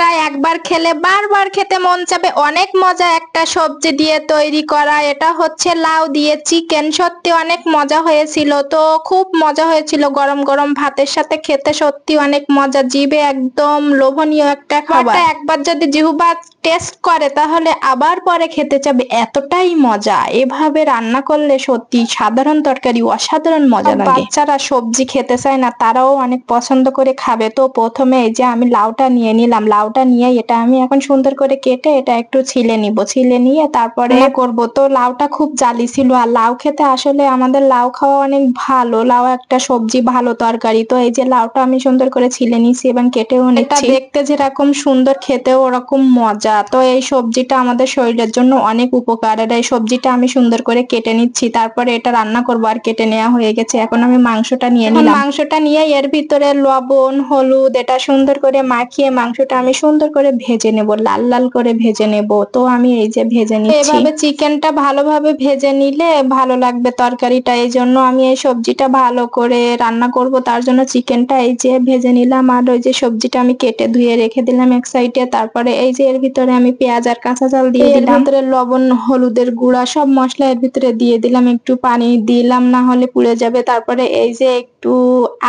যেটা একবার খেলে বারবার খেতে মন চাবে, অনেক মজা একটা সবজি দিয়ে তৈরি করা। এটা হচ্ছে লাউ দিয়ে চিকেন। সত্যি অনেক মজা হয়েছিল, তো খুব মজা হয়েছিল গরম গরম ভাতের সাথে খেতে। সত্যি অনেক মজা, জিভে একদম লোভনীয় একটা খাবার। একবার যদি জিহ্বা টেস্ট করে তাহলে আবার পরে খেতে চাবে, এতটাই মজা। এভাবে রান্না করলে সত্যি সাধারণ তরকারি অসাধারণ মজা লাগে। বাচ্চারা সবজি খেতে চায় না, তারাও অনেক পছন্দ করে খাবে। তো প্রথমে এই যে আমি লাউটা নিয়ে নিলাম, লাউটা নিয়ে এটা আমি এখন সুন্দর করে কেটে এটা একটু ছিলে নিব। ছিলে নিয়ে তারপরে করব। তো লাউটা খুব জালি ছিল, আর লাউ খেতে আসলে আমাদের লাউ খাওয়া অনেক ভালো। লাউ একটা সবজি, ভালো তরকারি। তো এই যে লাউটা আমি সুন্দর করে ছিলে নিছি এবং কেটেও নিচ্ছি। এটা দেখতে যেরকম সুন্দর, খেতেও ওরকম মজা। তো এই সবজিটা আমাদের শরীরের জন্য অনেক উপকার। আর এই সবজিটা আমি সুন্দর করে কেটে নিচ্ছি, তারপরে এটা রান্না করব। আর কেটে নেওয়া হয়ে গেছে, এখন আমি মাংসটা নিয়ে নিলাম। মাংসটা নিয়ে এর ভিতরে লবণ হলুদ এটা সুন্দর করে মাখিয়ে মাংসটা আমি সুন্দর করে ভেজে নেব, লাল লাল করে ভেজে নেব। তো আমি এই যে ভেজে নিচ্ছি। এভাবে চিকেনটা ভালোভাবে ভেজে নিলে ভালো লাগবে তরকারিটা, এই জন্য আমি এই সবজিটা ভালো করে রান্না করব। তার জন্য চিকেনটা এই যে ভেজে নিলাম, আর ওই যে সবজিটা আমি কেটে ধুয়ে রেখে দিলাম এক সাইডে। তারপরে এই যে এর ভিতরে আমি পেঁয়াজ আর কাঁচা ঝাল দিয়ে দিলাম, ভিতরে লবণ হলুদের গুঁড়া সব মশলা এর ভিতরে দিয়ে দিলাম, একটু পানি দিলাম না হলে পুড়ে যাবে। তারপরে এই যে একটু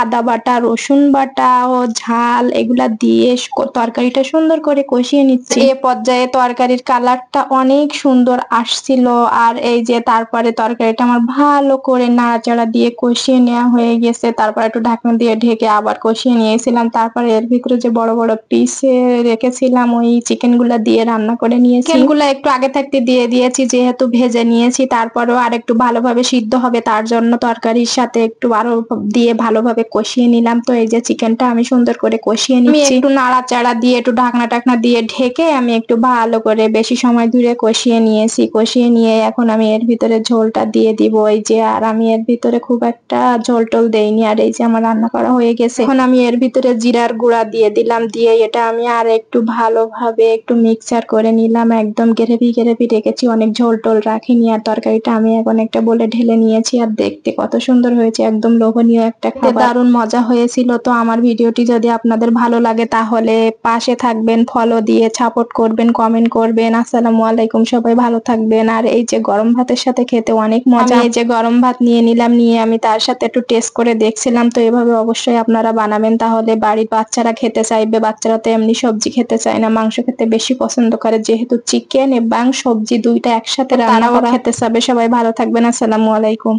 আদা বাটা রসুন বাটা ও ঝাল এগুলা দিয়ে তরকারিটা সুন্দর করে কষিয়ে নিচ্ছি। এ পর্যায়ে তরকারির কালারটা অনেক সুন্দর আসছিল। আর এই যে তারপরে তরকারিটা আমার ভালো করে নাড়াচাড়া দিয়ে কষিয়ে নেওয়া হয়ে গেছে। তারপর একটু ঢাকনা দিয়ে ঢেকে আবার কষিয়ে নিয়েছিলাম। তারপরে এর ভিতরে যে বড় বড় পিসে রেখেছিলাম ওই চিকেন গুলা দিয়ে রান্না করে নিয়েছি। চিকেন গুলা একটু আগে থাকতে দিয়ে দিয়েছি, যেহেতু ভেজে নিয়েছি। তারপরেও আর একটু ভালোভাবে সিদ্ধ হবে, তার জন্য তরকারির সাথে একটু আরো দিয়ে ভালোভাবে কষিয়ে নিলাম। তো এই যে চিকেনটা আমি সুন্দর করে কষিয়ে নিচ্ছি, একটু নাড়াচাড়া দিয়ে একটু ঢাকনা টাকনা দিয়ে ঢেকে আমি একটু ভালো করে বেশি সময় ধরে কষিয়ে নিয়েছি। কষিয়ে নিয়ে এখন আমি এর ভিতরে ঝোলটা দিয়ে দিব। এই যে আর আমি এর ভিতরে খুব একটা ঝোল টোল দেইনি। আর এই যে আমার রান্না করা হয়ে গেছে, এখন আমি এর ভিতরে জিরার গুঁড়া দিয়ে দিলাম। দিয়ে এটা আমি আর একটু ভালোভাবে একটু মিক্সচার করে নিলাম। একদম গ্রেভি গ্রেভি রেখেছি, অনেক ঝোল টোল রাখিনি। আর তরকারিটা আমি এখন একটা বলে ঢেলে নিয়েছি। আর দেখতে কত সুন্দর হয়েছে, একদম লোভনীয় একটা খাবার, দারুণ মজা হয়েছিল। তো আমার ভিডিওটি যদি আপনাদের ভালো লাগে তাহলে পাশে থাকবেন, ফলো দিয়ে সাপোর্ট করবেন, কমেন্ট করবেন। আসসালামু আলাইকুম, সবাই ভালো থাকবেন। আর এই যে গরম ভাতের সাথে খেতে অনেক মজা। এই যে গরম ভাত নিয়ে নিলাম, নিয়ে আমি তার সাথে একটু টেস্ট করে দেখছিলাম। তো এভাবে অবশ্যই আপনারা বানাবেন, তাহলে বাড়ির বাচ্চারা খেতে চাইবে। বাচ্চারা তো এমনি সবজি খেতে চায় না, মাংস খেতে বেশি পছন্দ করে। যেহেতু চিকেন এবং সবজি দুইটা একসাথে রান্না করা খেতে চাবে। সবাই ভালো থাকবেন, আসসালামু আলাইকুম।